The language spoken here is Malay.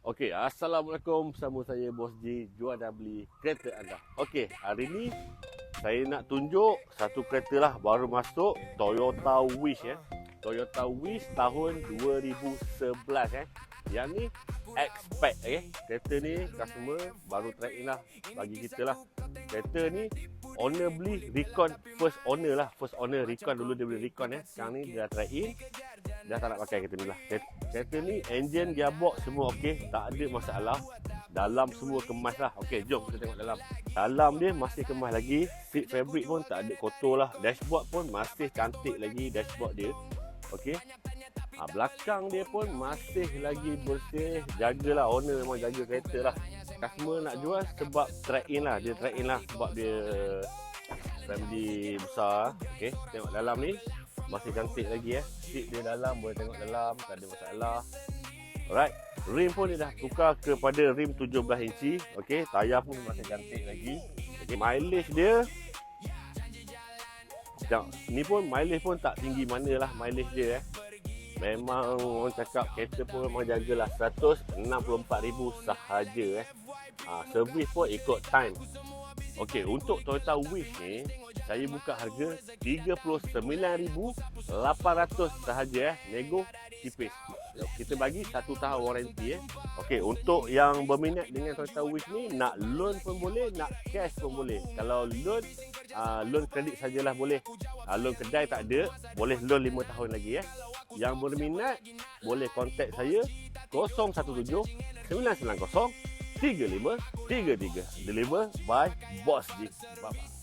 Okey, Assalamualaikum. Bersama saya Bos G, jual dan beli kereta anda. Okey, hari ni saya nak tunjuk satu kereta lah baru masuk, Toyota Wish Toyota Wish tahun 2011 Yang ni X-Pack Kereta ni customer baru trade in lah bagi kita lah. Kereta ni owner beli Recon first owner Recon dulu dia beli Recon Sekarang ni dia trade in, dah tak nak pakai kereta ni lah. Kereta ni engine, gearbox semua okey, tak ada masalah. Dalam semua kemas lah. Okey, jom kita tengok dalam. Dalam dia masih kemas lagi. Seat fabric pun tak ada kotor lah. Dashboard pun masih cantik lagi dashboard dia. Okey. Belakang dia pun masih lagi bersih. Jagalah, owner memang jaga kereta lah. Customer nak jual sebab trade in lah. Dia trade in lah sebab dia family besar. Okey, tengok dalam ni masih cantik lagi Seat dia dalam, boleh tengok dalam, tak ada masalah. Alright, rim pun dia dah tukar kepada rim 17 inci. Okey, tayar pun masih cantik lagi. Okey, mileage dia ni pun mileage pun tak tinggi mana lah mileage dia Memang orang cakap kereta pun memang jagalah 164,000 sahaja servis pun ikut time. Okey, untuk Toyota Wish ni saya buka harga 39,800 sahaja nego tipis. Kita bagi 1 tahun waranti Okey, untuk yang berminat dengan Toyota Wish ni, nak loan pun boleh, nak cash pun boleh. Kalau loan loan kredit sajalah boleh. Loan kedai tak ada, boleh loan 5 tahun lagi Yang berminat boleh kontak saya 017 990 3533. Deliver by Boss G. Bye bye.